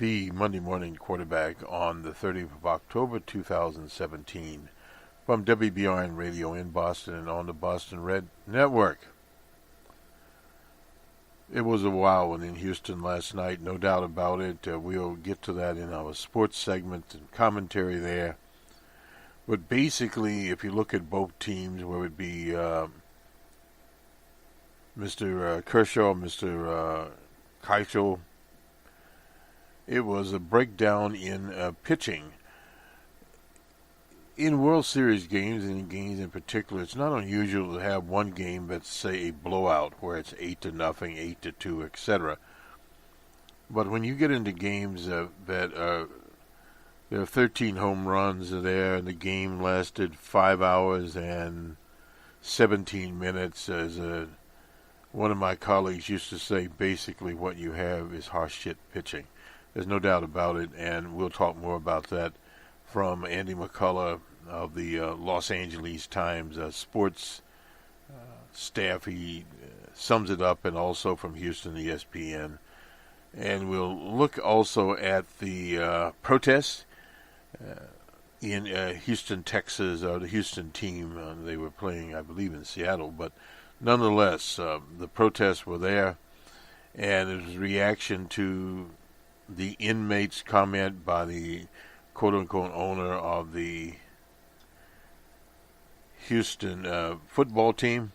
the Monday morning quarterback on the 30th of October 2017 from WBRN Radio in Boston and on the Boston Red Network. It was a wow in Houston last night, no doubt about it. We'll get to that in our sports segment and commentary there. But basically, if you look at both teams, whether it be Mr. Kershaw, Mr. Keuchel, it was a breakdown in pitching. In World Series games, and in games in particular, it's not unusual to have one game that's, say, a blowout, where it's 8-0, 8-2, etc. But when you get into games that there are 13 home runs there, and the game lasted 5 hours and 17 minutes, as one of my colleagues used to say, basically what you have is harsh shit pitching. There's no doubt about it, and we'll talk more about that from Andy McCullough of the Los Angeles Times sports staff. He sums it up, and also from Houston, ESPN. And we'll look also at the protests in Houston, Texas, the Houston team. They were playing, I believe, in Seattle, but nonetheless, the protests were there, and it was a reaction to the inmates' comment by the quote-unquote owner of the Houston football team,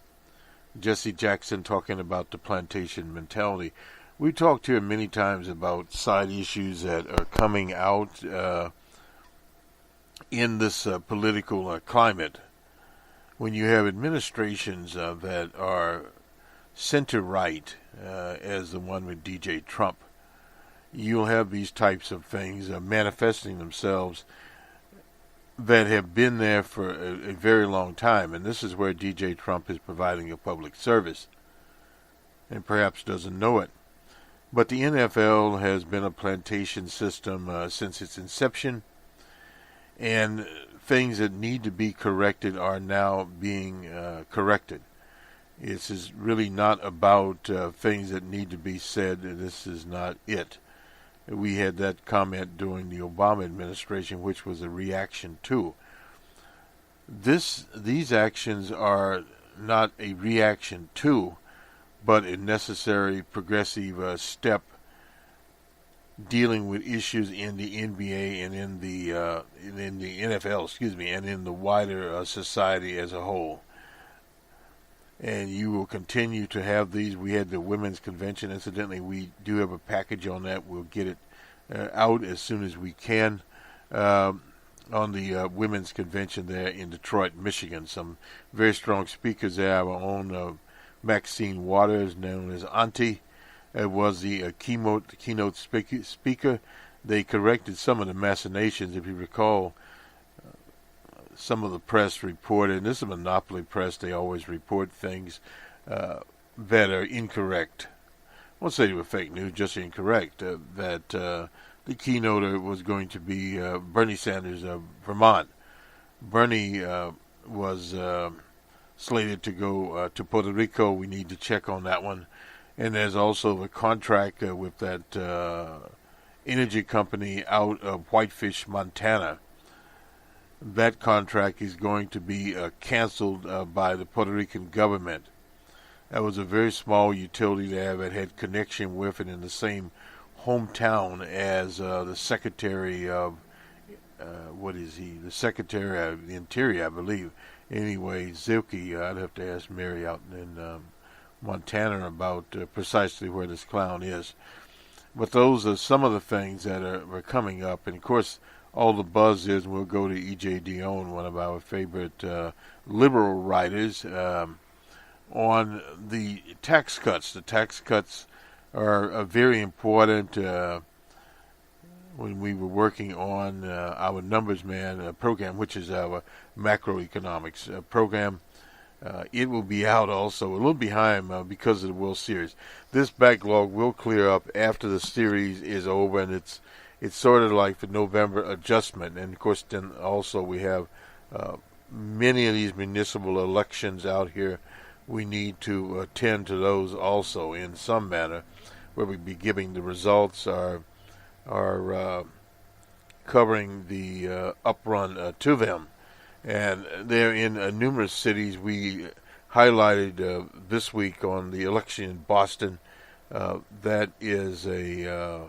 Jesse Jackson, talking about the plantation mentality. We talked here many times about side issues that are coming out in this political climate. When you have administrations that are center-right, as the one with DJ Trump, you'll have these types of things manifesting themselves that have been there for a very long time. And this is where DJ Trump is providing a public service and perhaps doesn't know it. But the NFL has been a plantation system since its inception, and things that need to be corrected are now being corrected. This is really not about things that need to be said. This is not it. We had that comment during the Obama administration, which was a reaction to. These actions are not a reaction to, but a necessary progressive step dealing with issues in the NBA and in the NFL, and in the wider society as a whole. And you will continue to have these. We had the Women's Convention. Incidentally, we do have a package on that. We'll get it out as soon as we can on the Women's Convention there in Detroit, Michigan. Some very strong speakers there. Our own Maxine Waters, known as Auntie, was the keynote speaker. They corrected some of the machinations, if you recall. Some of the press reported, and this is a monopoly press, they always report things that are incorrect. I won't say they were fake news, just incorrect. That the keynoter was going to be Bernie Sanders of Vermont. Bernie was slated to go to Puerto Rico. We need to check on that one. And there's also the contract with that energy company out of Whitefish, Montana. That contract is going to be canceled by the Puerto Rican government. That was a very small utility there that had connection with and in the same hometown as the Secretary of, the Secretary of the Interior, I believe. Anyway, Zilke, I'd have to ask Mary out in Montana about precisely where this clown is. But those are some of the things that are coming up. And, of course, all the buzz is, we'll go to E.J. Dionne, one of our favorite liberal writers, on the tax cuts. The tax cuts are very important. When we were working on our Numbers Man program, which is our macroeconomics program, it will be out also, a little behind because of the World Series. This backlog will clear up after the series is over, and it's sort of like the November adjustment. And, of course, then also we have many of these municipal elections out here. We need to attend to those also in some manner, where we'll be giving the results. Our are covering the uprun to them. And they're in numerous cities. We highlighted this week on the election in Boston. That is an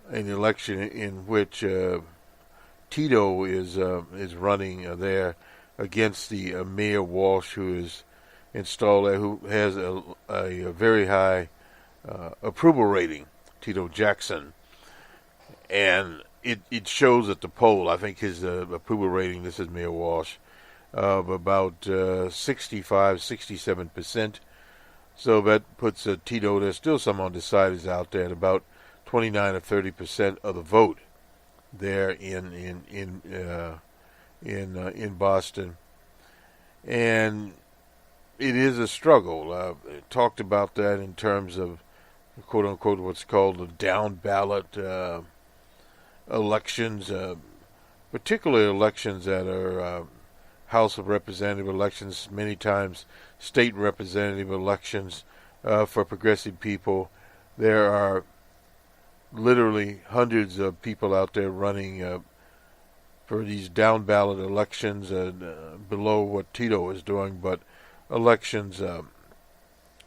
election in which Tito is running there against the Mayor Walsh, who is installed there, who has a very high approval rating, Tito Jackson. And it shows at the poll, I think his approval rating, this is Mayor Walsh, of about 67%. So that puts Tito, there's still some undecideds out there, at about 29 or 30% of the vote there in Boston. And it is a struggle. Talked about that in terms of, quote unquote, what's called the down ballot elections, particularly elections that are House of Representative elections, many times state representative elections for progressive people. There are literally hundreds of people out there running for these down ballot elections, below what Tito is doing, but elections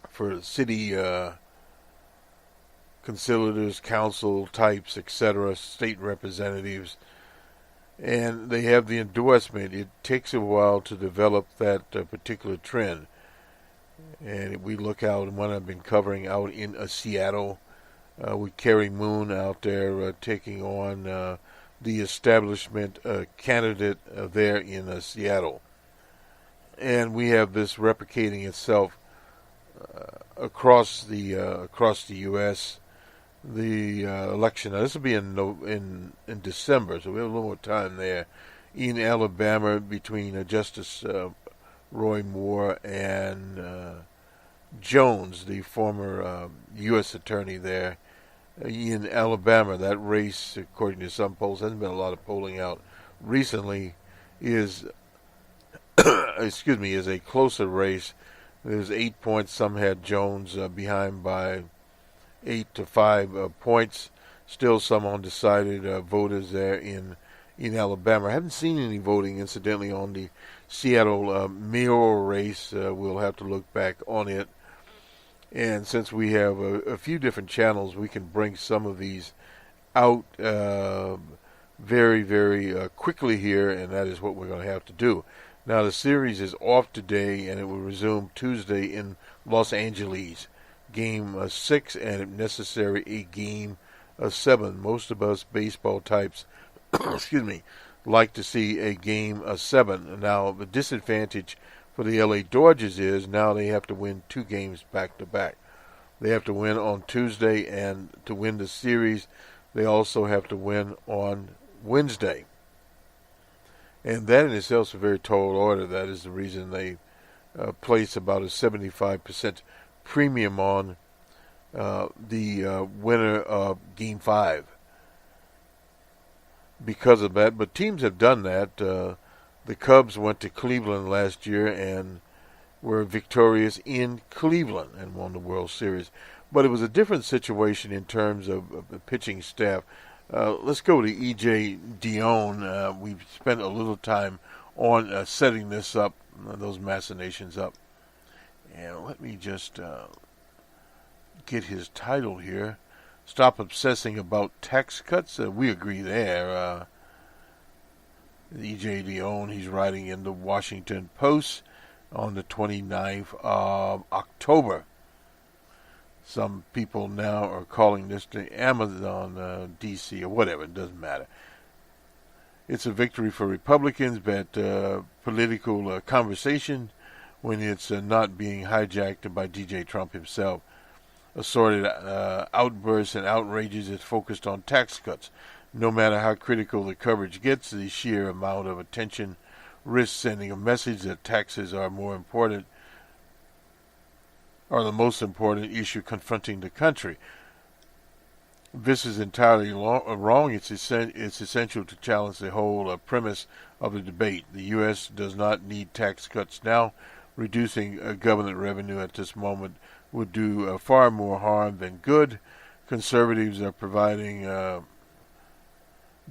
for city conciliators, council types, etc., state representatives, and they have the endorsement. It takes a while to develop that particular trend. And we look out, and one I've been covering out in Seattle, with Kerry Moon out there taking on the establishment candidate there in Seattle. And we have this replicating itself across the U.S. The election. Now, this will be in December, so we have a little more time there. In Alabama, between Justice Roy Moore and Jones, the former U.S. attorney there in Alabama. That race, according to some polls, hasn't been a lot of polling out recently, is is a closer race. There's 8 points. Some had Jones behind by 8 to 5 points. Still some undecided voters there in Alabama. I haven't seen any voting, incidentally, on the Seattle mayoral race. We'll have to look back on it. And since we have a few different channels, we can bring some of these out very, very quickly here, and that is what we're going to have to do. Now, the series is off today, and it will resume Tuesday in Los Angeles. Game 6, and if necessary, a game 7. Most of us baseball types, like to see a game 7. Now, the disadvantage for the LA Dodgers is now they have to win 2 games back to back. They have to win on Tuesday, and to win the series, they also have to win on Wednesday. And that in itself is a very tall order. That is the reason they place about a 75% premium on the winner of Game 5 because of that. But teams have done that. The Cubs went to Cleveland last year and were victorious in Cleveland and won the World Series. But it was a different situation in terms of the pitching staff. Let's go to E.J. Dion. We've spent a little time on setting this up, those machinations up. And let me just get his title here. Stop obsessing about tax cuts. We agree there. E.J. Dion, he's writing in the Washington Post on the 29th of October. Some people now are calling this the Amazon D.C. or whatever. It doesn't matter. It's a victory for Republicans, but political conversation when it's not being hijacked by D.J. Trump himself. Assorted outbursts and outrages is focused on tax cuts. No matter how critical the coverage gets, the sheer amount of attention risks sending a message that taxes are more important, are the most important issue confronting the country. This is entirely wrong. It's essential to challenge the whole premise of the debate. The U.S. does not need tax cuts now. Reducing government revenue at this moment would do far more harm than good. conservatives are providing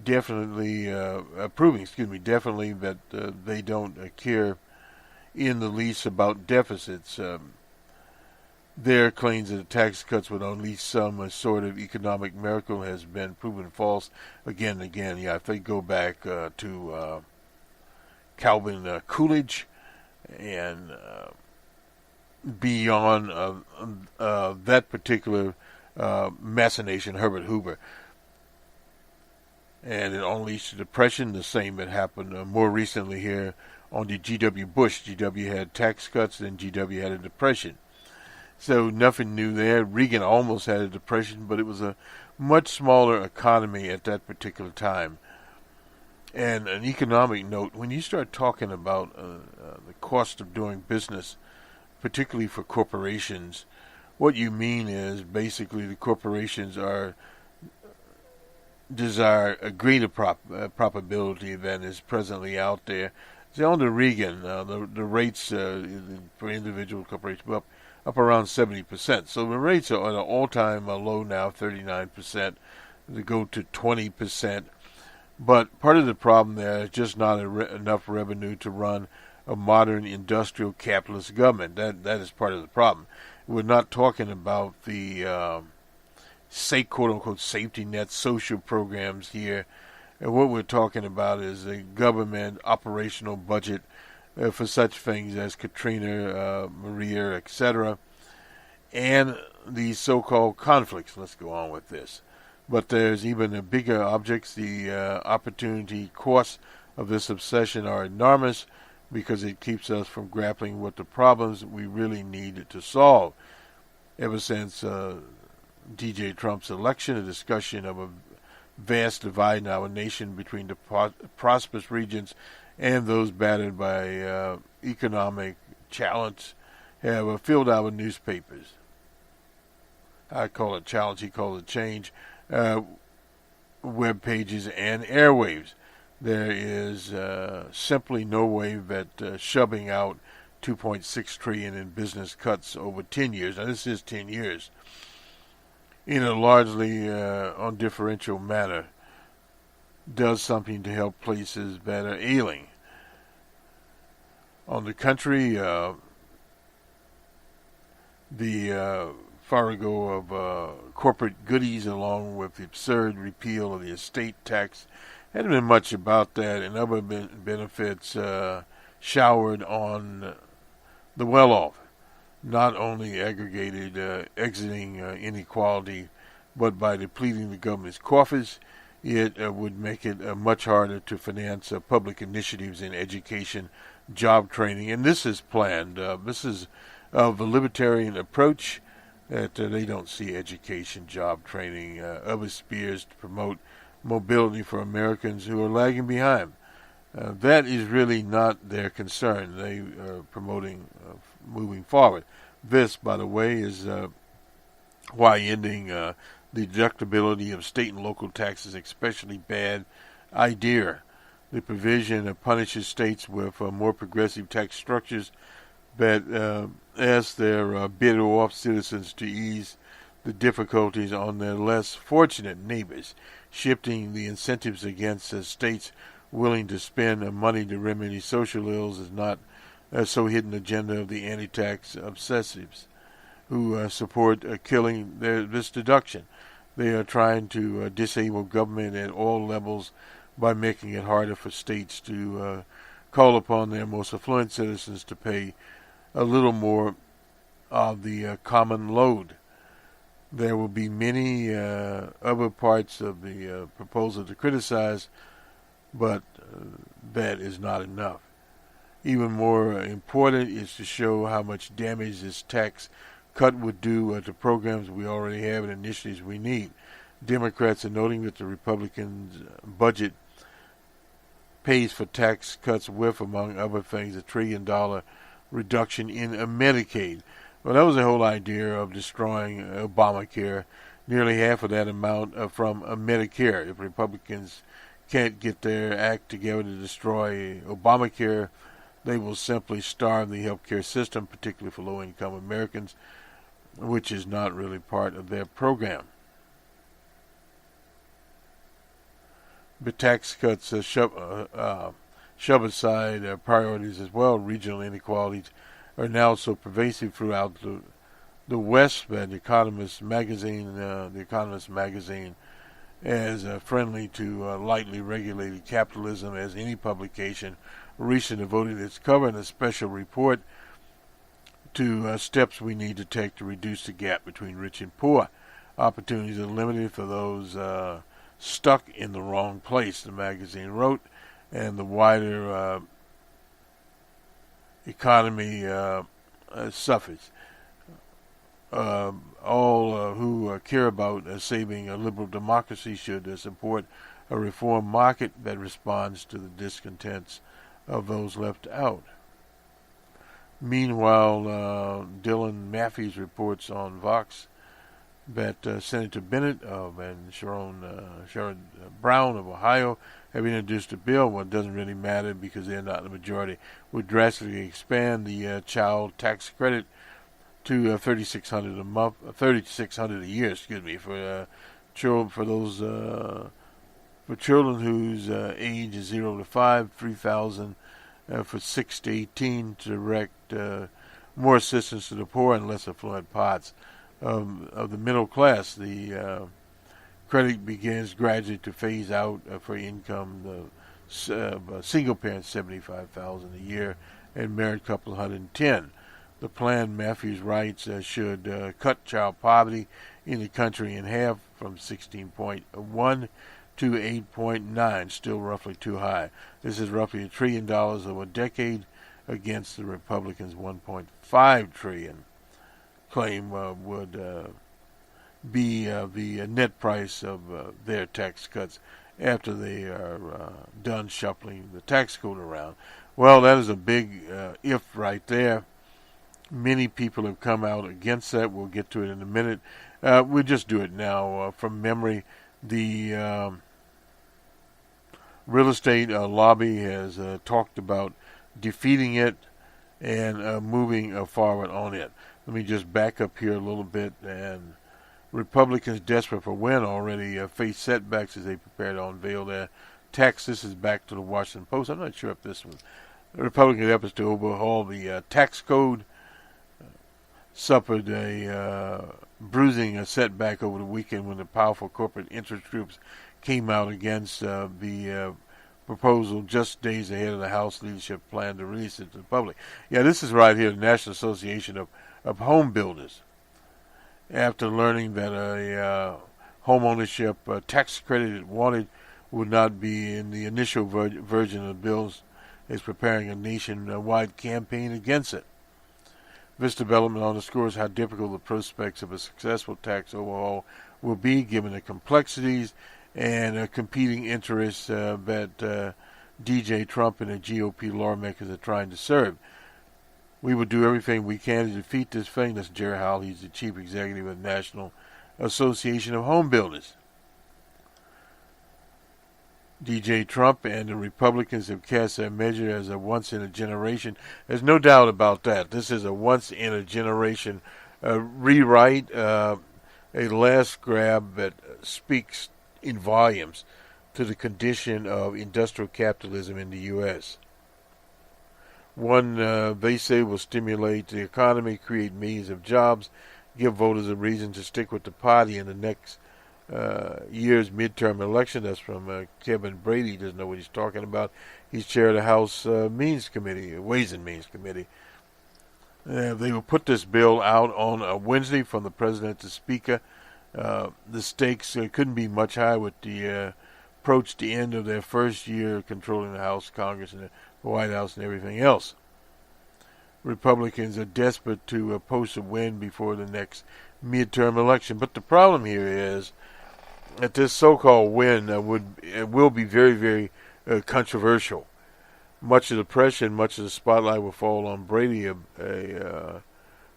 definitely that they don't care in the least about deficits. Their claims that the tax cuts would unleash some sort of economic miracle has been proven false again and again. Yeah, if they go back to Calvin Coolidge and beyond that particular machination, Herbert Hoover, and it unleashed the Depression, the same that happened more recently here under G.W. Bush. G.W. had tax cuts, then G.W. had a Depression. So nothing new there. Reagan almost had a Depression, but it was a much smaller economy at that particular time. And an economic note, when you start talking about the cost of doing business, particularly for corporations, what you mean is basically the corporations desire a greater probability than is presently out there. So under Reagan, the rates for individual corporations were up around 70%. So the rates are at an all-time low now, 39%, to go to 20%. But part of the problem there is just not enough revenue to run a modern industrial capitalist government. That is part of the problem. We're not talking about the quote-unquote safety net social programs here. And what we're talking about is a government operational budget for such things as Katrina, Maria, etc., and these so-called conflicts. Let's go on with this. But there's even bigger objects. The opportunity costs of this obsession are enormous because it keeps us from grappling with the problems we really need to solve. Ever since D.J. Trump's election, a discussion of a vast divide in our nation between the prosperous regions and those battered by economic challenge have filled our newspapers. I call it challenge, he calls it change, web pages and airwaves. There is simply no way that shoving out $2.6 trillion in business cuts over 10 years, now this is 10 years, in a largely undifferential manner, does something to help places that are ailing. On the country, the farrago of corporate goodies, along with the absurd repeal of the estate tax, hadn't been much about that, and other benefits showered on the well-off, not only exiting inequality, but by depleting the government's coffers, it would make it much harder to finance public initiatives in education, job training, and this is planned. This is of a libertarian approach that they don't see education, job training, other spheres to promote mobility for Americans who are lagging behind. That is really not their concern. They are promoting moving forward. This, by the way, is why ending the deductibility of state and local taxes is especially bad idea. The provision punishes states with more progressive tax structures that ask their better off citizens to ease the difficulties on their less fortunate neighbors, shifting the incentives against states willing to spend money to remedy social ills is not so hidden agenda of the anti-tax obsessives who support killing this deduction. They are trying to disable government at all levels by making it harder for states to call upon their most affluent citizens to pay a little more of the common load. There will be many other parts of the proposal to criticize, but that is not enough. Even more important is to show how much damage this tax cut would do to programs we already have and initiatives we need. Democrats are noting that the Republicans' budget pays for tax cuts with, among other things, $1 trillion reduction in Medicaid. Well, that was the whole idea of destroying Obamacare. Nearly half of that amount from Medicare. If Republicans can't get their act together to destroy Obamacare, they will simply starve the healthcare system, particularly for low-income Americans, which is not really part of their program. But tax cuts shove aside priorities as well. Regional inequalities are now so pervasive throughout the West that the Economist magazine, as friendly to lightly regulated capitalism as any publication, recently devoted its cover in a special report to steps we need to take to reduce the gap between rich and poor. Opportunities are limited for those stuck in the wrong place, the magazine wrote, and the wider economy suffers. All who care about saving a liberal democracy should support a reform market that responds to the discontents of those left out. Meanwhile, Dylan Matthews reports on Vox that Senator Bennett and Sherrod Brown of Ohio have introduced a bill. Well, it doesn't really matter because they're not the majority. Would drastically expand the child tax credit to $3,600 a month, $3,600 a year. For children whose age is 0 to 5, $3,000 for 6 to 18 to direct more assistance to the poor and less affluent parts of the middle class. The credit begins gradually to phase out for income. Single parent $75,000 a year and married couple $110,000. The plan, Matthews writes, should cut child poverty in the country in half from 16.1 to 8.9, still roughly too high. This is roughly $1 trillion over a decade against the Republicans' $1.5 trillion claim would be the net price of their tax cuts after they are done shuffling the tax code around. Well, that is a big if right there. Many people have come out against that. We'll get to it in a minute. We'll just do it now from memory. The real estate lobby has talked about defeating it and moving forward on it. Let me just back up here a little bit. And Republicans desperate for win already face setbacks as they prepare to unveil their tax. This is back to the Washington Post. I'm not sure if this was Republican efforts to overhaul the tax code suffered a bruising setback over the weekend when the powerful corporate interest groups came out against the proposal just days ahead of the House leadership plan to release it to the public. Yeah, this is right here, the National Association of Home Builders. After learning that a home ownership tax credit it wanted would not be in the initial version of the bills, is preparing a nationwide campaign against it. This development underscores how difficult the prospects of a successful tax overhaul will be, given the complexities and competing interests that DJ Trump and the GOP lawmakers are trying to serve. We will do everything we can to defeat this thing. That's Jerry Howell. He's the chief executive of the National Association of Home Builders. DJ Trump and the Republicans have cast their measure as a once-in-a-generation. There's no doubt about that. This is a once-in-a-generation rewrite, a last grab that speaks in volumes to the condition of industrial capitalism in the U.S. One, they say, will stimulate the economy, create millions of jobs, give voters a reason to stick with the party in the next year's midterm election. That's from Kevin Brady. He doesn't know what he's talking about. He's chair of the House Ways and Means Committee. They will put this bill out on a Wednesday from the president to speaker. The stakes couldn't be much higher with the approach the end of their first year controlling the House, Congress, and the White House and everything else. Republicans are desperate to post a win before the next midterm election. But the problem here is that this so-called win will be very, very controversial. Much of the pressure and much of the spotlight will fall on Brady, a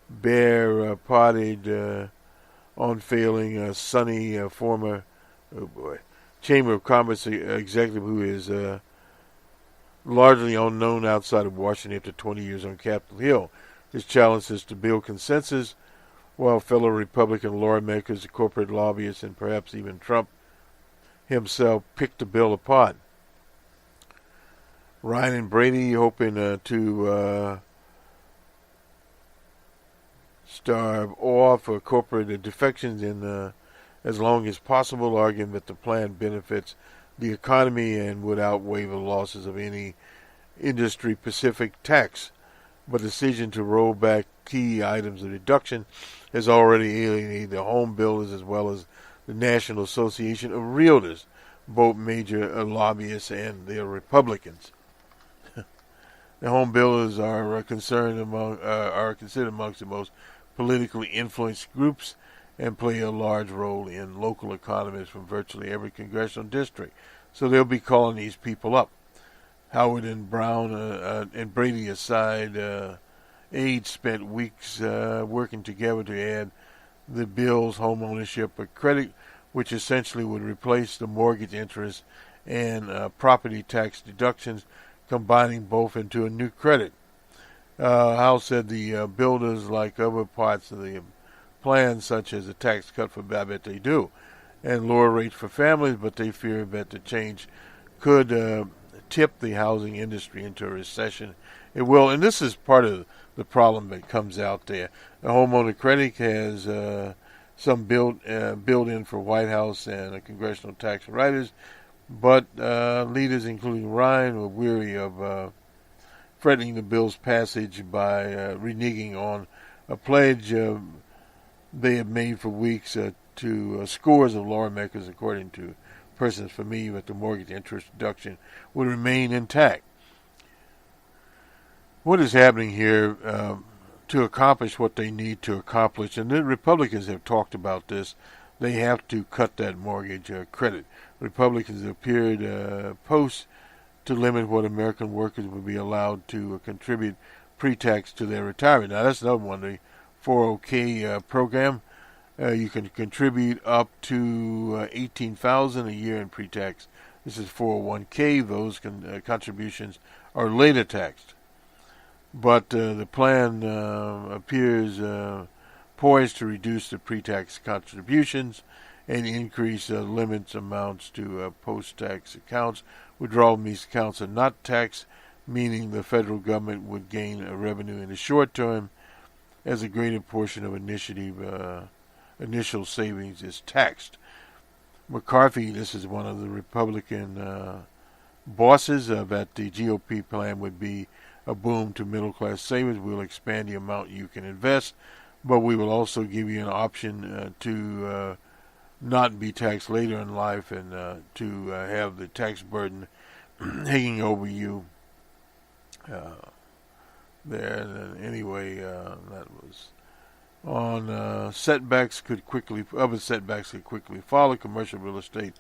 bare-potted, unfailing, sunny former Chamber of Commerce executive who is largely unknown outside of Washington after 20 years on Capitol Hill. His challenge is to build consensus, while fellow Republican lawmakers, corporate lobbyists, and perhaps even Trump himself picked the bill apart. Ryan and Brady hoping to starve off corporate defections in as long as possible, arguing that the plan benefits the economy and would outweigh the losses of any industry-specific tax. But the decision to roll back key items of deduction has already alienated the home builders as well as the National Association of Realtors, both major lobbyists, and they are Republicans. The home builders are considered amongst the most politically influenced groups and play a large role in local economies from virtually every congressional district. So they'll be calling these people up. Howard and Brown and Brady aside, aides spent weeks working together to add the bill's home ownership credit, which essentially would replace the mortgage interest and property tax deductions, combining both into a new credit. Howe said the builders, like other parts of the plan, such as a tax cut for Babbitt, they do, and lower rates for families, but they fear that the change could tip the housing industry into a recession. It will, and this is part of the problem that comes out there. The homeowner credit has some built in for White House and congressional tax writers, but leaders, including Ryan, were weary of threatening the bill's passage by reneging on a pledge they have made for weeks to scores of lawmakers, according to persons familiar with the mortgage interest deduction, would remain intact. What is happening here to accomplish what they need to accomplish, and the Republicans have talked about this, they have to cut that mortgage credit. Republicans have appeared posts to limit what American workers will be allowed to contribute pre-tax to their retirement. Now, that's another one, the 401k program. You can contribute up to $18,000 a year in pre-tax. This is 401k. Those contributions are later taxed. But the plan appears poised to reduce the pre-tax contributions and increase limits amounts to post-tax accounts. Withdrawal from these accounts are not taxed, meaning the federal government would gain revenue in the short term as a greater portion of initial savings is taxed. McCarthy, this is one of the Republican bosses, that the GOP plan would be a boom to middle-class savers. We'll expand the amount you can invest, but we will also give you an option to not be taxed later in life and to have the tax burden hanging over you there. And anyway, that was on other setbacks could quickly follow. Commercial real estate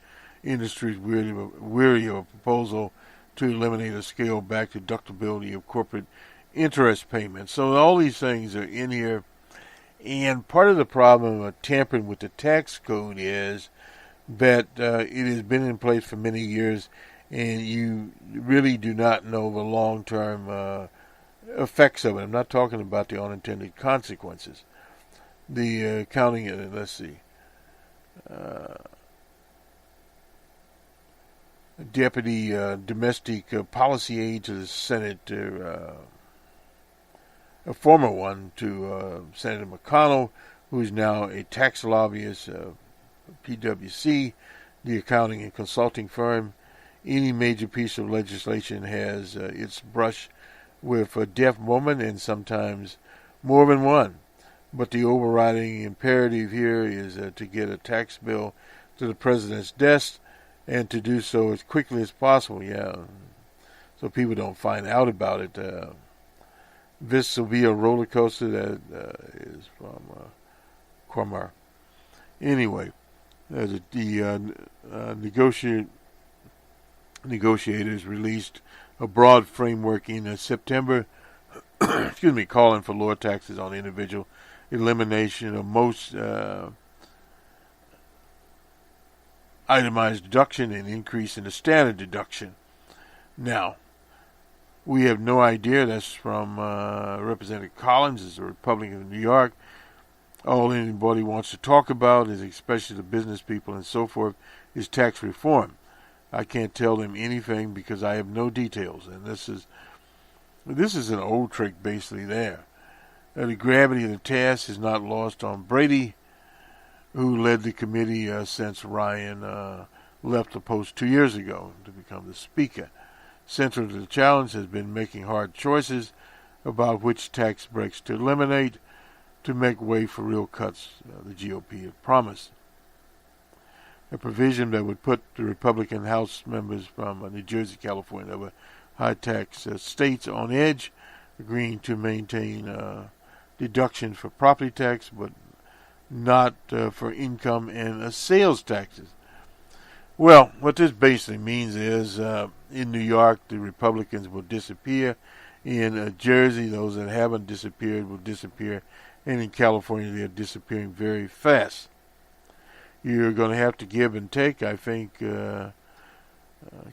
industry is weary of a proposal to eliminate or scale back deductibility of corporate interest payments. So all these things are in here. And part of the problem of tampering with the tax code is that it has been in place for many years, and you really do not know the long-term effects of it. I'm not talking about the unintended consequences. The accounting, let's see, Deputy Domestic Policy Aide to the Senate, a former one to Senator McConnell, who is now a tax lobbyist, PwC, the accounting and consulting firm. Any major piece of legislation has its brush with a deaf woman, and sometimes more than one. But the overriding imperative here is to get a tax bill to the president's desk, and to do so as quickly as possible. Yeah, so people don't find out about it. This will be a roller coaster. That is from Cormar. Anyway, the negotiators released a broad framework in September, calling for lower taxes on individual, elimination of most itemized deduction, and increase in the standard deduction. Now, we have no idea. That's from Representative Collins, is a Republican of New York. All anybody wants to talk about is, especially the business people and so forth, is tax reform. I can't tell them anything because I have no details, and this is an old trick basically there. The gravity of the task is not lost on Brady, who led the committee since Ryan left the post 2 years ago to become the Speaker. Central to the challenge has been making hard choices about which tax breaks to eliminate to make way for real cuts the GOP had promised. A provision that would put the Republican House members from New Jersey, California, that were high-tax states on edge, agreeing to maintain deductions for property tax, but not for income and sales taxes. Well, what this basically means is in New York, the Republicans will disappear. In Jersey, those that haven't disappeared will disappear. And in California, they're disappearing very fast. You're going to have to give and take. I think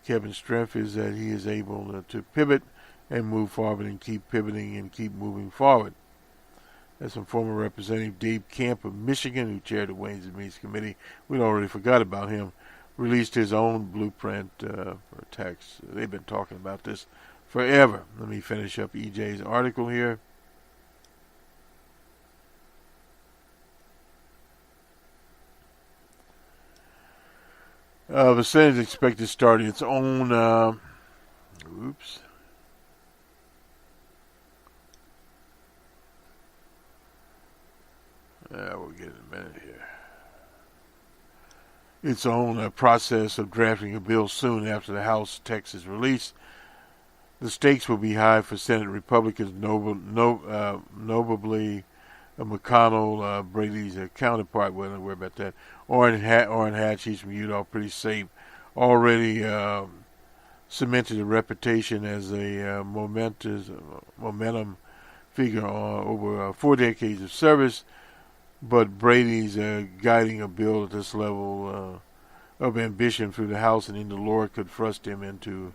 Kevin's strength is that he is able to pivot and move forward and keep pivoting and keep moving forward. As some former Representative Dave Camp of Michigan, who chaired the Ways and Means Committee, we'd already forgot about him, released his own blueprint for tax. They've been talking about this forever. Let me finish up EJ's article here. The Senate is expected to start its own we'll get it in a minute here. Its own process of drafting a bill soon after the House text is released. The stakes will be high for Senate Republicans, notably McConnell, Brady's counterpart. Well, don't worry about that. Orrin Hatch, he's from Utah, pretty safe. Already cemented a reputation as a momentum figure over 4 decades of service. But Brady's guiding a bill at this level of ambition through the House and into Lord could thrust him into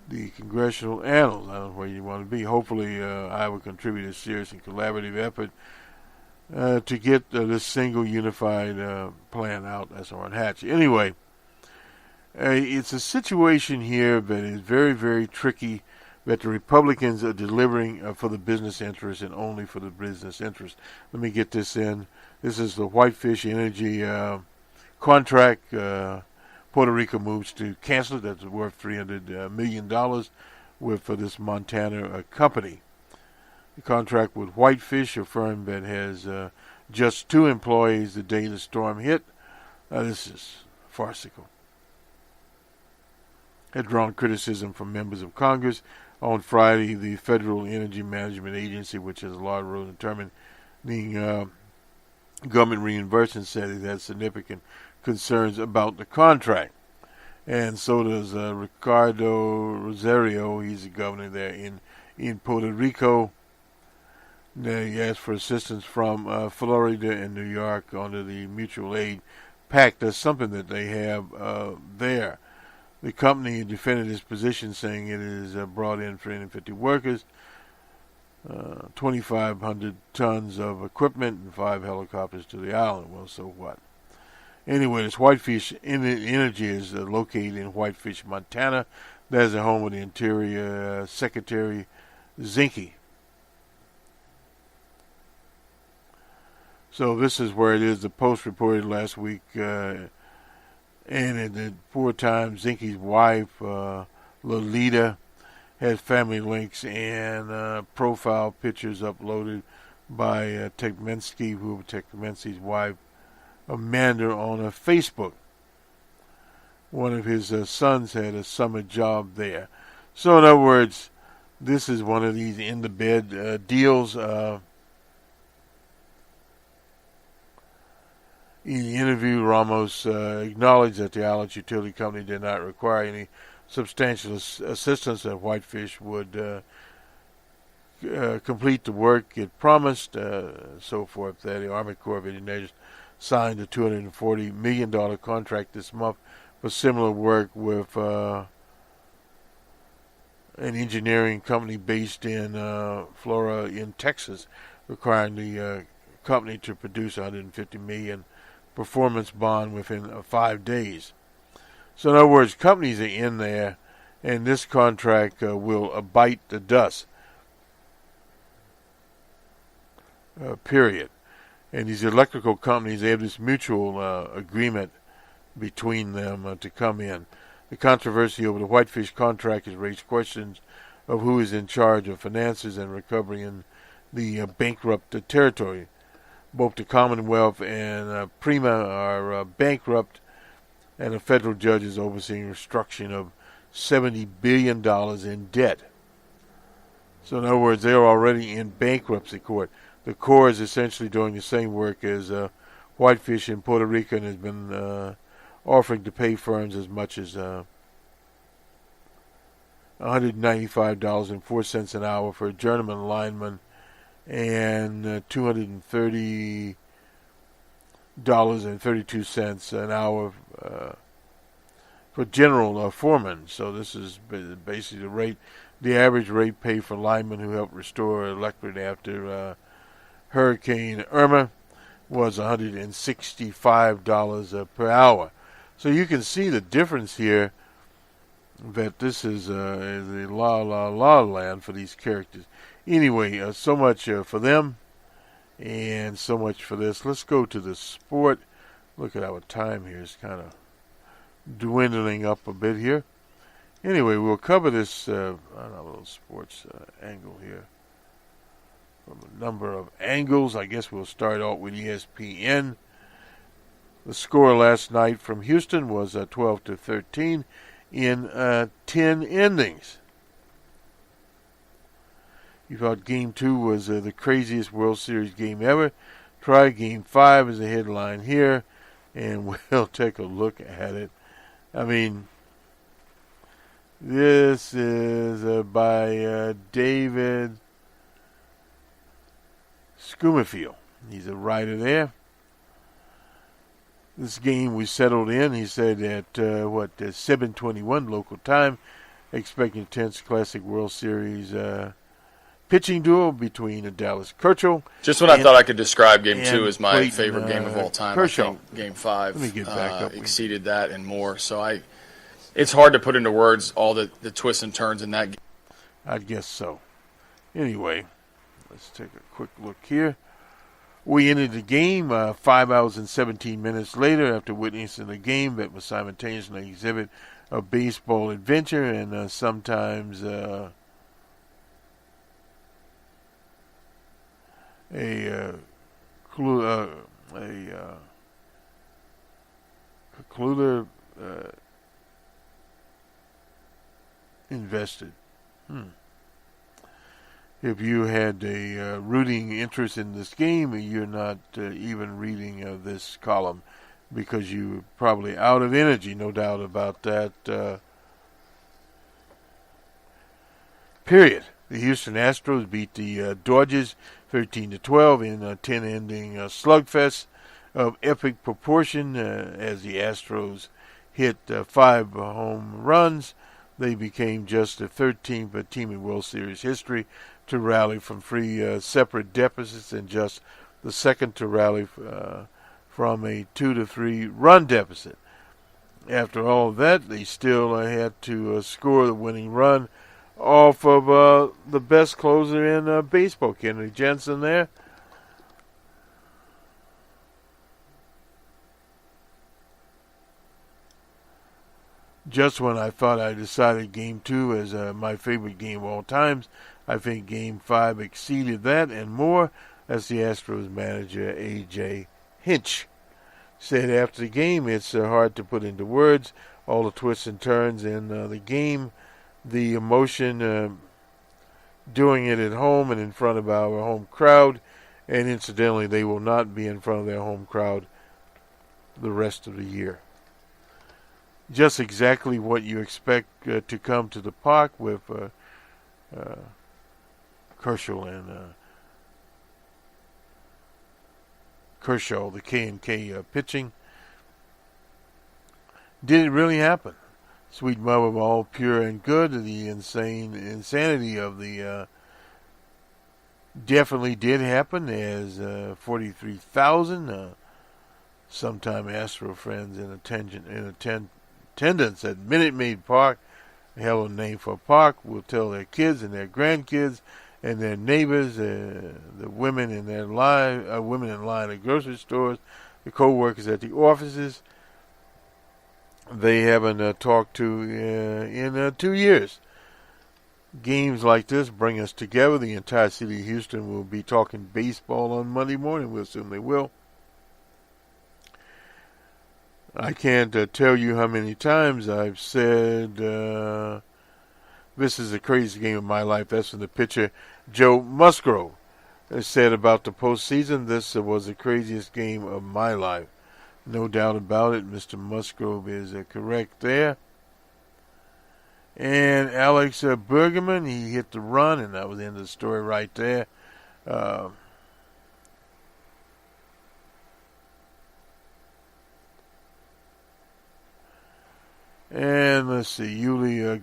the congressional annals. I don't know where you want to be. Hopefully, I will contribute a serious and collaborative effort to get this single unified plan out. That's Orrin Hatch. Anyway, it's a situation here that is very, very tricky, that the Republicans are delivering for the business interest and only for the business interest. Let me get this in. This is the Whitefish Energy contract. Puerto Rico moves to cancel it. That's worth $300 million for this Montana company. The contract with Whitefish, a firm that has just 2 employees the day the storm hit. This is farcical. Had drawn criticism from members of Congress. On Friday, the Federal Energy Management Agency, which has a lot of role in determining government reimbursement, said it had significant concerns about the contract. And so does Ricardo Rosario. He's the governor there in Puerto Rico. He asked for assistance from Florida and New York under the Mutual Aid Pact. That's something that they have there. The company defended its position, saying it has brought in 350 workers, 2,500 tons of equipment, and 5 helicopters to the island. Well, so what? Anyway, this Whitefish Energy is located in Whitefish, Montana. That is the home of the Interior Secretary Zinke. So this is where it is. The Post reported last week, and at the 4 times, Zinke's wife, Lolita, has family links and profile pictures uploaded by Tekmensky's wife, Amanda, on Facebook. One of his sons had a summer job there. So in other words, this is one of these in-the-bed deals. In the interview, Ramos acknowledged that the island utility company did not require any substantial assistance, that Whitefish would complete the work it promised, so forth. That the Army Corps of Engineers signed a $240 million contract this month for similar work with an engineering company based in Florida in Texas, requiring the company to produce $150 million performance bond within 5 days. So in other words, companies are in there, and this contract will bite the dust. Period. And these electrical companies, they have this mutual agreement between them to come in. The controversy over the Whitefish contract has raised questions of who is in charge of finances and recovery in the bankrupt territory. Both the Commonwealth and Prima are bankrupt, and a federal judge is overseeing restructuring of $70 billion in debt. So in other words, they're already in bankruptcy court. The Corps is essentially doing the same work as Whitefish in Puerto Rico, and has been offering to pay firms as much as $195.04 an hour for a journeyman lineman, and $230.32 an hour for general foreman. So this is basically the rate, the average rate paid for linemen who helped restore electric after Hurricane Irma was $165 per hour. So you can see the difference here, that this is a la land for these characters. Anyway, so much for them, and so much for this. Let's go to the sport. Look at our time here. It's kind of dwindling up a bit here. Anyway, we'll cover this, I don't know, little sports angle here. From a number of angles, I guess we'll start out with ESPN. The score last night from Houston was 12-13 in 10 innings. You thought Game 2 was the craziest World Series game ever. Try Game 5 as a headline here, and we'll take a look at it. I mean, this is by David Schumafield. He's a writer there. This game we settled in, he said, at 7:21 local time, expecting a tense Classic World Series pitching duel between Dallas Kershaw. Just when I thought I could describe Game 2 as my favorite game of all time, Kershaw. I think Game 5 Let me get back up exceeded that and more. So it's hard to put into words all the twists and turns in that game. I guess so. Anyway, let's take a quick look here. We ended the game 5 hours and 17 minutes later after witnessing a game that was simultaneously an exhibit of baseball adventure and sometimes a invested. If you had a rooting interest in this game, you're not even reading this column because you're probably out of energy, no doubt about that. Period. The Houston Astros beat the Dodgers 13-12 in a 10-inning slugfest of epic proportion as the Astros hit 5 home runs. They became just the 13th team in World Series history to rally from 3 separate deficits and just the second to rally from a 2-3 run deficit. After all of that, they still had to score the winning run off of the best closer in baseball, Kenley Jensen there. Just when I thought I decided Game 2 as my favorite game of all times, I think Game 5 exceeded that and more, as the Astros manager A.J. Hinch said after the game. It's hard to put into words all the twists and turns in the game, the emotion doing it at home and in front of our home crowd, and incidentally, they will not be in front of their home crowd the rest of the year. Just exactly what you expect to come to the park with Kershaw and Kershaw, the K&K pitching. Did it really happen? Sweet mother of all pure and good, the insanity of the definitely did happen, as 43,000 sometime Astro friends in attendance at Minute Maid Park, a hell of a name for a park, will tell their kids and their grandkids and their neighbors, the women in line at grocery stores, the co-workers at the offices they haven't talked to in 2 years. Games like this bring us together. The entire city of Houston will be talking baseball on Monday morning. We'll assume they will. I can't tell you how many times I've said, this is the craziest game of my life. That's from the pitcher Joe Musgrove said about the postseason. This was the craziest game of my life. No doubt about it. Mr. Musgrove is correct there. And Alex Bergerman, he hit the run, and that was the end of the story right there. And let's see, Yuli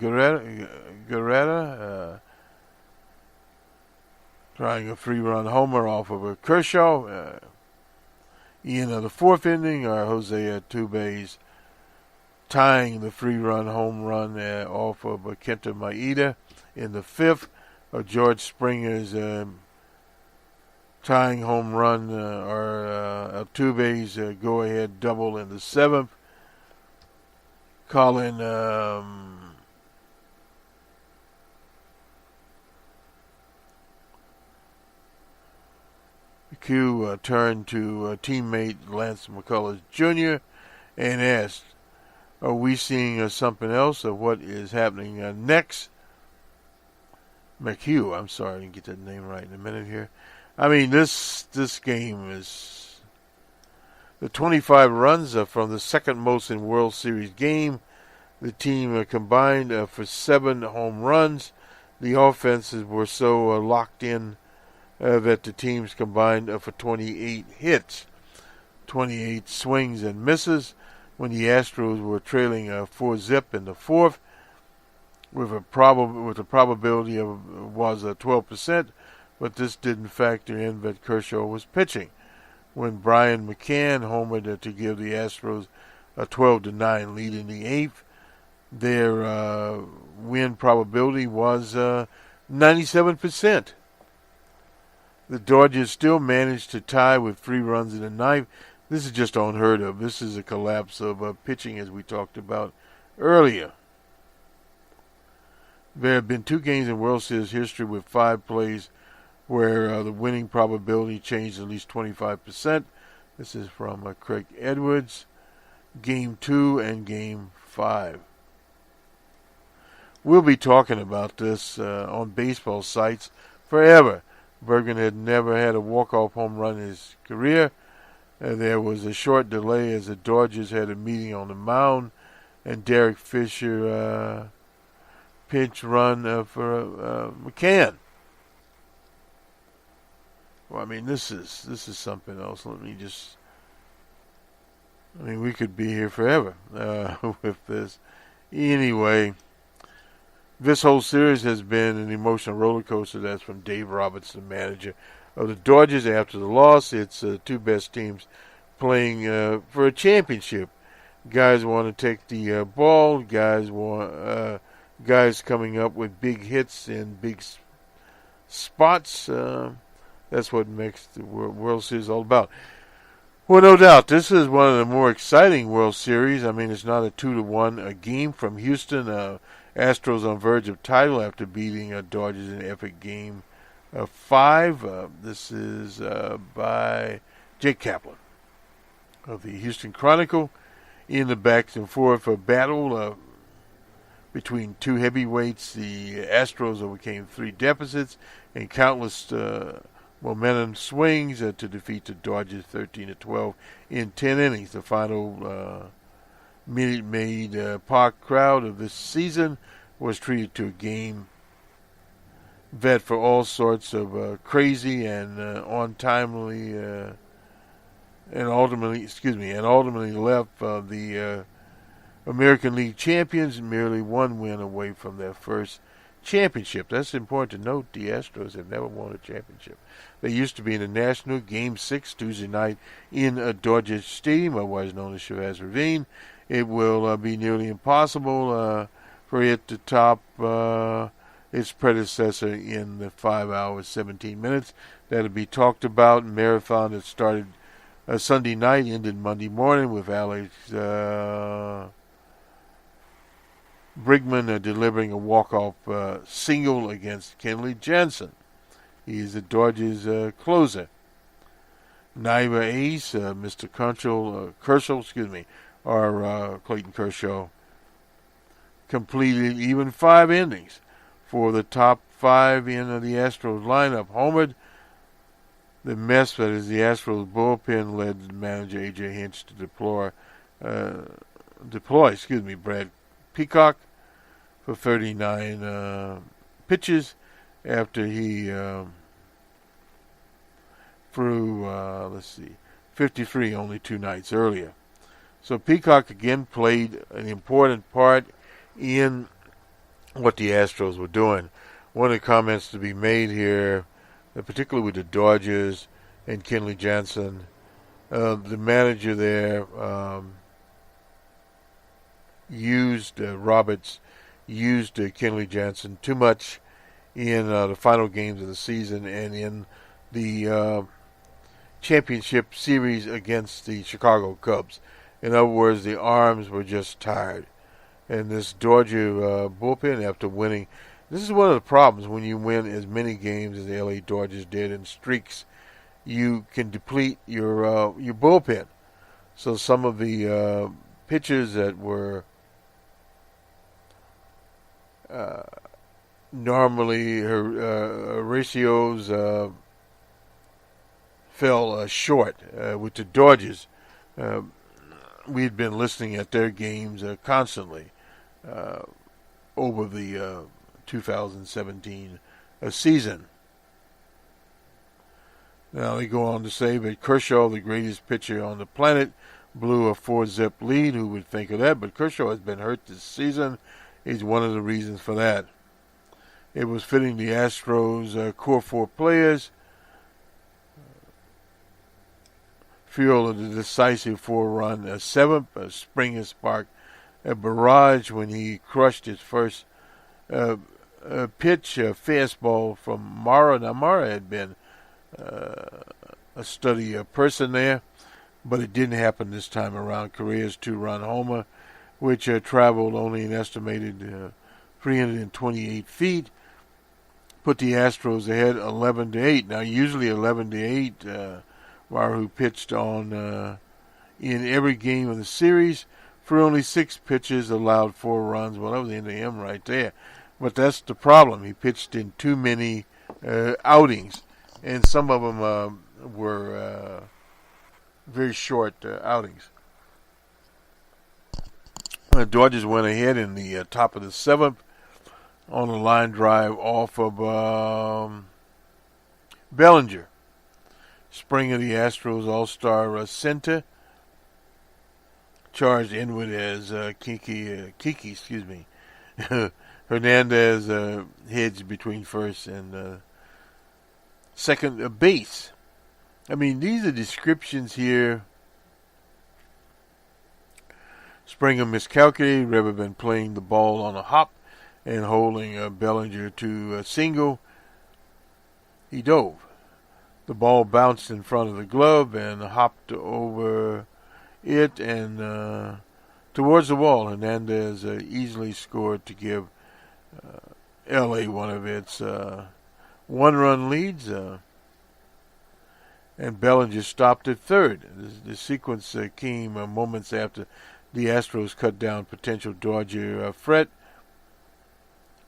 Guerrera trying a 3-run homer off of a Kershaw. In the fourth inning, Jose Altuve's tying the 3-run home run off of Kenta Maeda. In the fifth, George Springer's tying home run, or Altuve's go-ahead double in the seventh. Colin McHugh turned to teammate Lance McCullers Jr. and asked, "Are we seeing something else of what is happening next?" McHugh, I'm sorry, I didn't get that name right in a minute here. I mean, this game is the 25 runs from the second most in World Series game. The team combined for 7 home runs. The offenses were so locked in that the teams combined for 28 hits, 28 swings and misses. When the Astros were trailing 4-zip in the fourth, with a probability of was 12%, but this didn't factor in that Kershaw was pitching. When Brian McCann homered to give the Astros a 12-9 lead in the eighth, their win probability was 97%. The Dodgers still managed to tie with 3 runs in the ninth. This is just unheard of. This is a collapse of pitching, as we talked about earlier. There have been 2 games in World Series history with 5 plays where the winning probability changed at least 25%. This is from Craig Edwards. Game 2 and Game 5. We'll be talking about this on baseball sites forever. Bergen had never had a walk-off home run in his career. There was a short delay as the Dodgers had a meeting on the mound, and Derek Fisher pinch run for McCann. Well, I mean, this is something else. We could be here forever with this. Anyway, this whole series has been an emotional roller coaster. That's from Dave Roberts, the manager of the Dodgers. After the loss, it's 2 best teams playing for a championship. Guys want to take the ball. Guys coming up with big hits in big spots. That's what makes the World Series all about. Well, no doubt, this is one of the more exciting World Series. I mean, it's not a 2-1 game from Houston. Astros on verge of title after beating Dodgers in an epic game 5. This is by Jake Kaplan of the Houston Chronicle. In the back and forth battle between 2 heavyweights, the Astros overcame 3 deficits and countless momentum swings to defeat the Dodgers 13-12 in 10 innings. The final Minute Maid Park crowd of this season was treated to a game that for all sorts of crazy and untimely and ultimately left the American League champions merely 1 win away from their first championship. That's important to note. The Astros have never won a championship. They used to be in the National Game 6 Tuesday night in Dodger Stadium, otherwise known as Chavez Ravine. It will be nearly impossible for it to top its predecessor in the 5 hours, 17 minutes. That'll be talked about. Marathon that started Sunday night, ended Monday morning with Alex Bregman delivering a walk-off single against Kenley Jansen. He is the Dodgers' closer. Naiva ace, Mr. Kershaw, or Clayton Kershaw, completed even 5 innings for the top 5 in the Astros lineup. Homered, the mess that is the Astros bullpen led manager A.J. Hinch to deploy Brad Peacock for 39 pitches after he threw 53 only 2 nights earlier. So Peacock again played an important part in what the Astros were doing. One of the comments to be made here, particularly with the Dodgers and Kenley Jansen, the manager there Roberts used Kenley Jansen too much in the final games of the season and in the championship series against the Chicago Cubs. In other words, the arms were just tired. And this Dodger bullpen, after winning, this is one of the problems when you win as many games as the LA Dodgers did in streaks, you can deplete your bullpen. So some of the pitchers that were normally ratios fell short with the Dodgers. We'd been listening at their games constantly over the 2017 season. Now they go on to say that Kershaw, the greatest pitcher on the planet, blew a 4-zip lead. Who would think of that? But Kershaw has been hurt this season. He's one of the reasons for that. It was fitting the Astros' core 4 players fueled the decisive 4-run 7th. Springer sparked a barrage when he crushed his first pitch, fastball from Mara. Now Mara had been a steady person there, but it didn't happen this time around. Correa's 2-run homer, which traveled only an estimated 328 feet, put the Astros ahead 11-8. Now usually 11-8. Wahoo pitched on in every game of the series for only 6 pitches, allowed 4 runs. Well, that was the end of him right there. But that's the problem. He pitched in too many outings, and some of them were very short outings. The Dodgers went ahead in the top of the 7th on a line drive off of Bellinger. Springer, the Astros All-Star center, charged inward as Kiki, Hernandez hedged between first and second base. I mean, these are descriptions here. Springer miscalculated, rather than playing the ball on a hop and holding Bellinger to a single. He dove. The ball bounced in front of the glove and hopped over it and towards the wall. Hernandez easily scored to give L.A. one of its 1-run leads. And Bellinger stopped at third. The sequence came moments after the Astros cut down potential Dodger threat.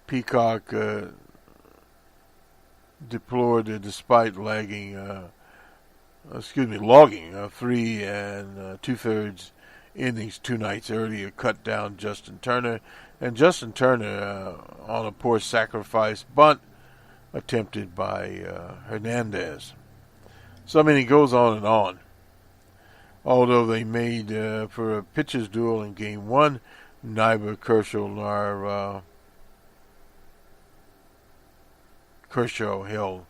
Peacock deplored despite logging 3 2/3 innings 2 nights earlier, cut down Justin Turner. And Justin Turner on a poor sacrifice bunt attempted by Hernandez. So, I mean, it goes on and on. Although they made for a pitcher's duel in Game 1, neither Kershaw nor Kershaw held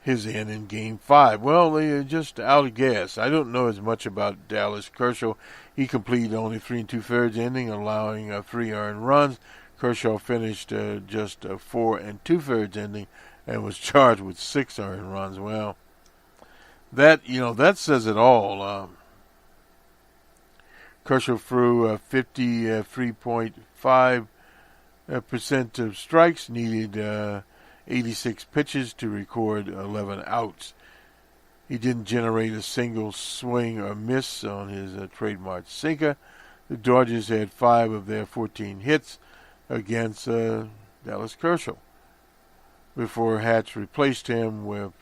his end in Game 5. Well, they are just out of gas. I don't know as much about Dallas Kershaw. He completed only 3 2/3 inning, allowing 3 earned runs. Kershaw finished just 4 2/3 inning and was charged with 6 earned runs. Well, that says it all. Kershaw threw 53.5% of strikes, needed 86 pitches to record 11 outs. He didn't generate a single swing or miss on his trademark sinker. The Dodgers had 5 of their 14 hits against Dallas Kershaw before Hatch replaced him with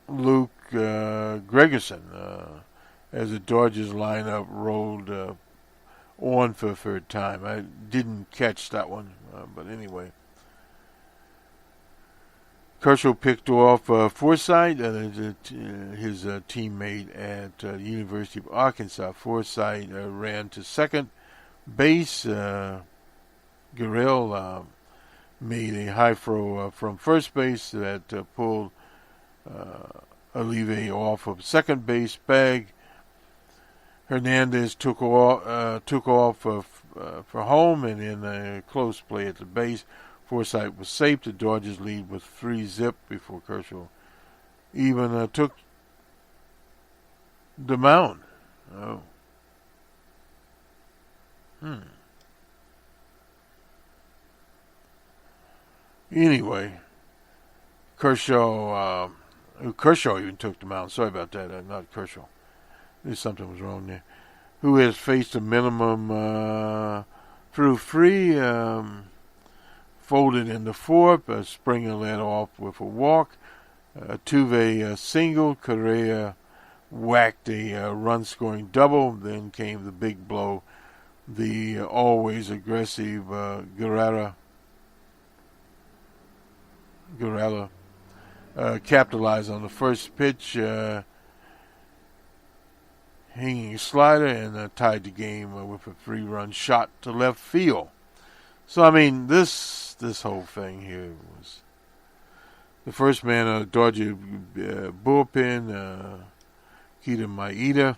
Luke Gregerson as the Dodgers lineup rolled on for a third time. I didn't catch that one, but anyway. Kershaw picked off Forsythe, his teammate at the University of Arkansas. Forsythe ran to second base. Gurriel made a high throw from first base that pulled Olive off of second base bag. Hernandez took off for home, and in a close play at the base, Forsythe was safe. The Dodgers lead with 3-0 before Kershaw even took the mound. Oh. Anyway, Kershaw even took the mound. Sorry about that. Not Kershaw. Knew something was wrong there. Who has faced a minimum through 3, folded in the 4th. Springer led off with a walk. Tuve single. Correa whacked a run-scoring double. Then came the big blow. The always aggressive Guerrero capitalized on the first pitch. Hanging slider and tied the game with a 3-run shot to left field. So, I mean, this whole thing here was the first man of the Dodger bullpen, Kita Maeda,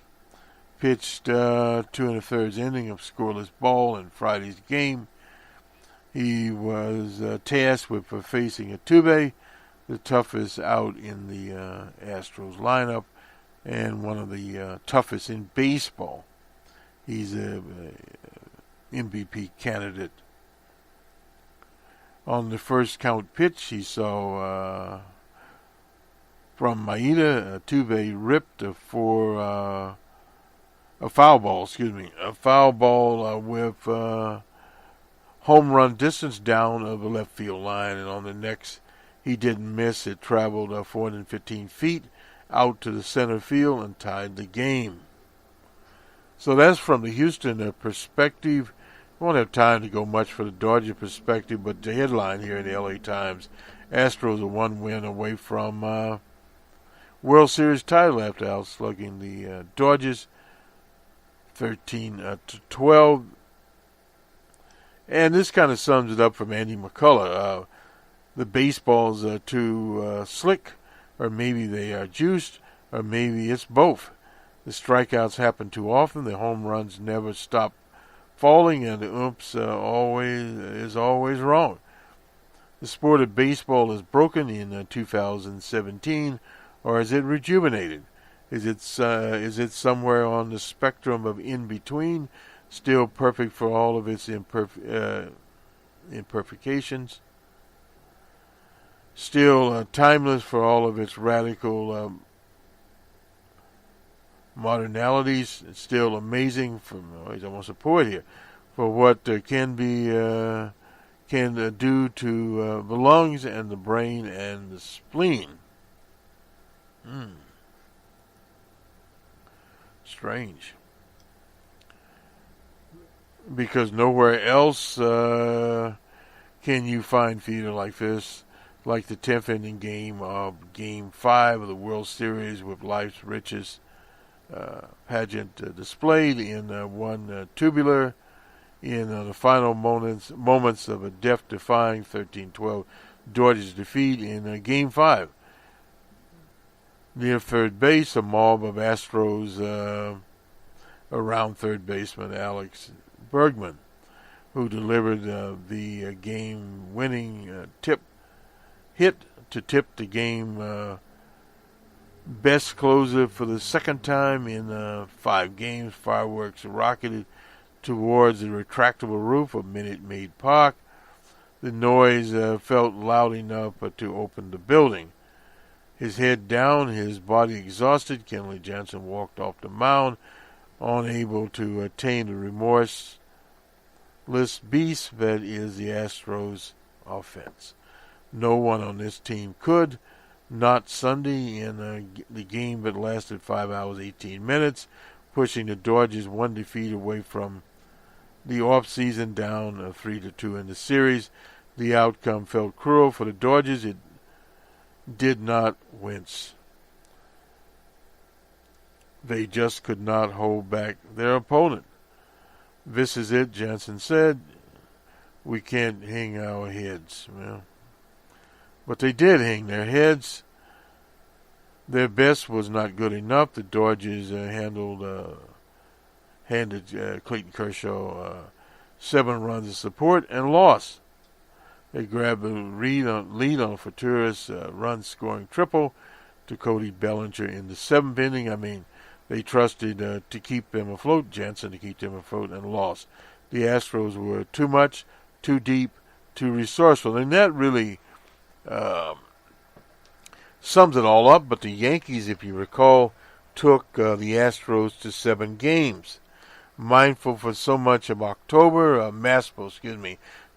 pitched 2 1/3 inning of scoreless ball in Friday's game. He was tasked with facing Altuve, the toughest out in the Astros lineup, and one of the toughest in baseball. He's a MVP candidate. On the first count pitch, he saw from Maeda, Altuve ripped a foul ball with home run distance down of the left field line, and on the next, he didn't miss. It traveled 415 feet out to the center field and tied the game. So that's from the Houston perspective. Won't have time to go much for the Dodger perspective, but the headline here in the LA Times: Astros are 1 win away from World Series title after outslugging the Dodgers 13-12. And this kind of sums it up from Andy McCullough. The baseball's too slick, or maybe they are juiced, or maybe it's both. The strikeouts happen too often, the home runs never stop falling, and the oomph is always wrong. The sport of baseball is broken in 2017, or is it rejuvenated? Is it somewhere on the spectrum of in between, still perfect for all of its imperfections? Still timeless for all of its radical modernalities. It's still amazing he's almost a poet here, for what can do to the lungs and the brain and the spleen. Strange. Because nowhere else can you find theater like this, like the 10th inning game of Game 5 of the World Series, with life's richest pageant displayed in one tubular in the final moments of a death-defying 13-12 Dodgers defeat in Game 5. Near third base, a mob of Astros around third baseman Alex Bergman, who delivered the game-winning hit to tip the game best closer for the second time in 5 games. Fireworks rocketed towards the retractable roof of Minute Maid Park. The noise felt loud enough to open the building. His head down, his body exhausted, Kenley Jansen walked off the mound, unable to attain the remorseless beast that is the Astros offense. No one on this team could, not Sunday in the game that lasted 5 hours, 18 minutes, pushing the Dodgers one defeat away from the offseason, down 3-2 in the series. The outcome felt cruel for the Dodgers. It did not wince. They just could not hold back their opponent. This is it, Jansen said. We can't hang our heads. Well, but they did hang their heads. Their best was not good enough. The Dodgers handed Clayton Kershaw 7 runs of support and lost. They grabbed the lead on a fortuitous run-scoring triple to Cody Bellinger in the 7th inning. I mean, they trusted to keep them afloat, Jansen to keep them afloat, and lost. The Astros were too much, too deep, too resourceful. And that really sums it all up. But the Yankees, if you recall, took the Astros to 7 games. Mindful for so much of October,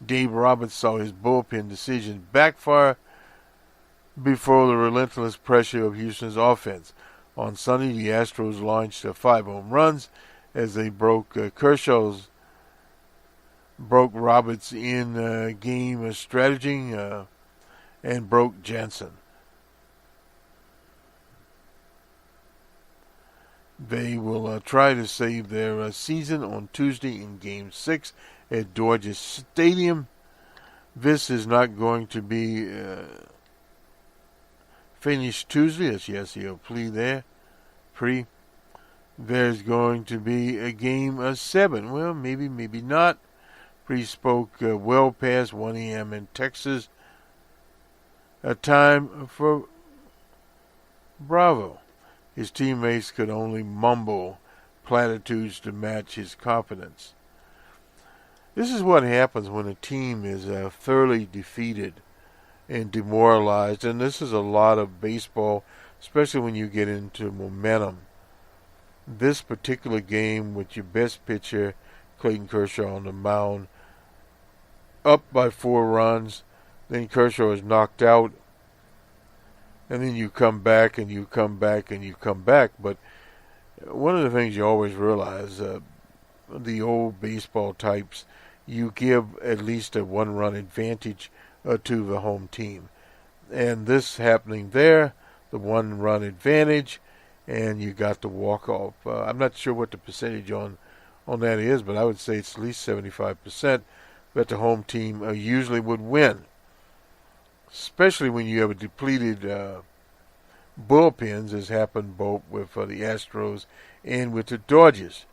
Dave Roberts saw his bullpen decision backfire before the relentless pressure of Houston's offense. On Sunday, the Astros launched 5 home runs as they broke Roberts in game strategy and broke Jansen. They will try to save their season on Tuesday in Game 6 at Dodger Stadium. This is not going to be finished Tuesday. That's Yasiel plea there. There's going to be a Game 7. Well, maybe not. Pre spoke well past 1 a.m. in Texas. A time for Bravo. His teammates could only mumble platitudes to match his confidence. This is what happens when a team is thoroughly defeated and demoralized, and this is a lot of baseball, especially when you get into momentum. This particular game with your best pitcher, Clayton Kershaw, on the mound, up by 4 runs, then Kershaw is knocked out, and then you come back and you come back and you come back. But one of the things you always realize, the old baseball types, you give at least a 1-run advantage to the home team. And this happening there, the 1-run advantage, and you got the walk-off. I'm not sure what the percentage on that is, but I would say it's at least 75% that the home team usually would win. Especially when you have a depleted bullpens, as happened both with the Astros and with the Dodgers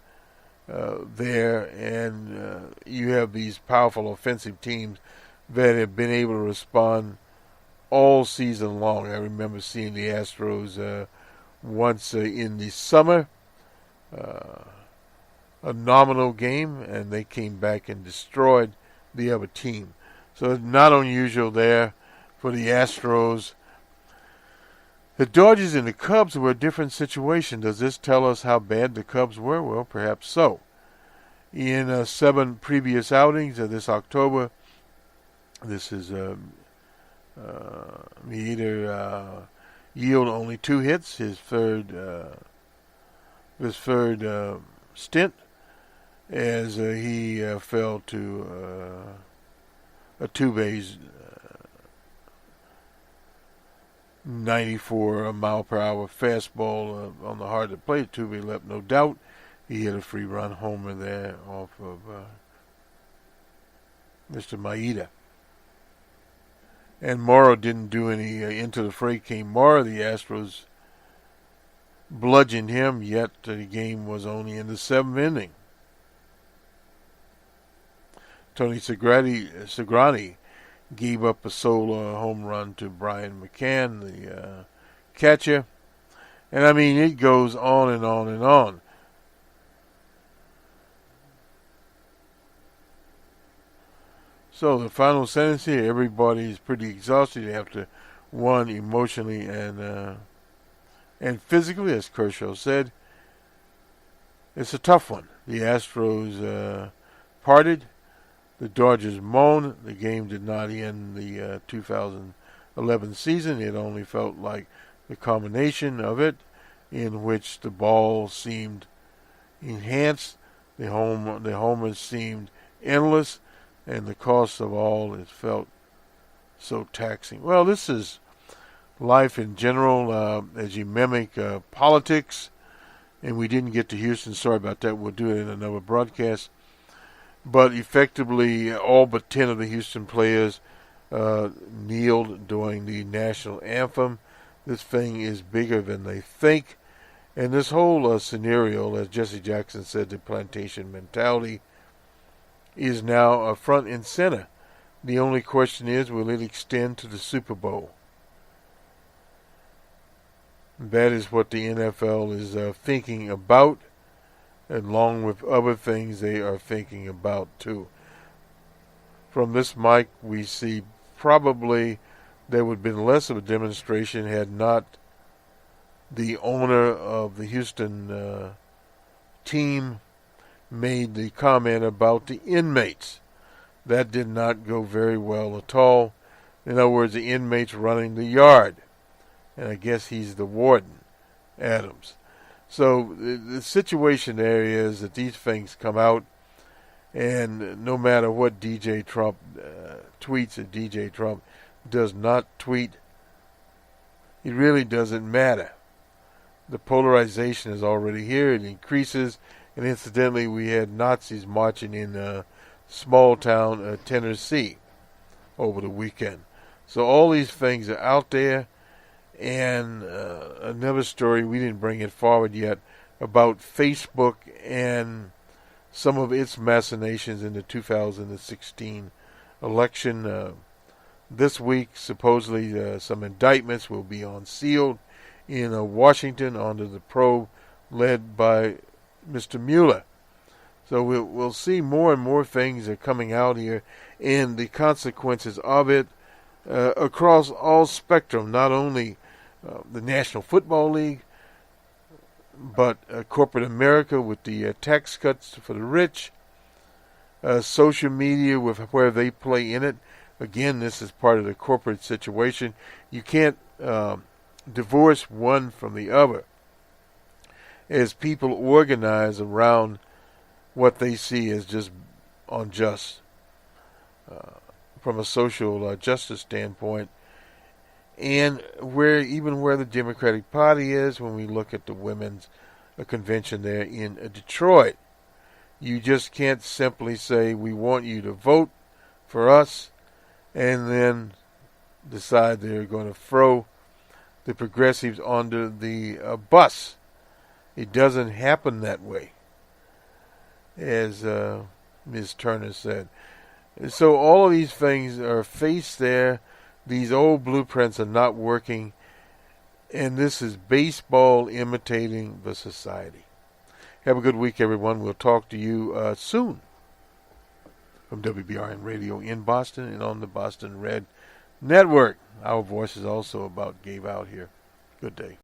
there. And you have these powerful offensive teams that have been able to respond all season long. I remember seeing the Astros once in the summer, a nominal game, and they came back and destroyed the other team. So it's not unusual there for the Astros. The Dodgers and the Cubs were a different situation. Does this tell us how bad the Cubs were? Well, perhaps so. In 7 previous outings this October, this is Meader yield only 2 hits, his third stint, as he fell to a 2-base 94 mile per hour fastball on the hard to plate. 2-base left, no doubt. He hit a 3-run homer there off of Mr. Maeda. And Morrow didn't do any. Into the fray came Morrow. The Astros bludgeoned him, yet the game was only in the 7th inning. Tony Segretti gave up a solo home run to Brian McCann, the catcher. And I mean, it goes on and on and on. So the final sentence here, everybody's pretty exhausted after one emotionally and physically, as Kershaw said. It's a tough one. The Astros parted. The Dodgers moaned. The game did not end the 2011 season. It only felt like the combination of it, in which the ball seemed enhanced, the homers seemed endless, and the cost of all it felt so taxing. Well, this is life in general as you mimic politics, and we didn't get to Houston. Sorry about that. We'll do it in another broadcast. But effectively, all but 10 of the Houston players kneeled during the national anthem. This thing is bigger than they think. And this whole scenario, as Jesse Jackson said, the plantation mentality, is now front and center. The only question is, will it extend to the Super Bowl? That is what the NFL is thinking about, along with other things they are thinking about too. From this mic, we see probably there would have been less of a demonstration had not the owner of the Houston team made the comment about the inmates. That did not go very well at all. In other words, the inmates running the yard. And I guess he's the warden, Adams. So the situation there is that these things come out, and no matter what DJ Trump tweets, or DJ Trump does not tweet, it really doesn't matter. The polarization is already here. It increases. And incidentally, we had Nazis marching in small town Tennessee over the weekend. So all these things are out there. And another story, we didn't bring it forward yet, about Facebook and some of its machinations in the 2016 election. This week, supposedly, some indictments will be unsealed in Washington under the probe led by Mr. Mueller. So we'll see more and more things are coming out here, and the consequences of it across all spectrum, not only the National Football League, but corporate America with the tax cuts for the rich, social media with where they play in it. Again, this is part of the corporate situation. You can't divorce one from the other. As people organize around what they see as just unjust from a social justice standpoint, and where the Democratic Party is, when we look at the women's convention there in Detroit, you just can't simply say we want you to vote for us and then decide they're going to throw the progressives under the bus. It doesn't happen that way, as Ms. Turner said. So all of these things are faced there. These old blueprints are not working, and this is baseball imitating the society. Have a good week, everyone. We'll talk to you soon from WBRN Radio in Boston and on the Boston Red Network. Our voices also about gave out here. Good day.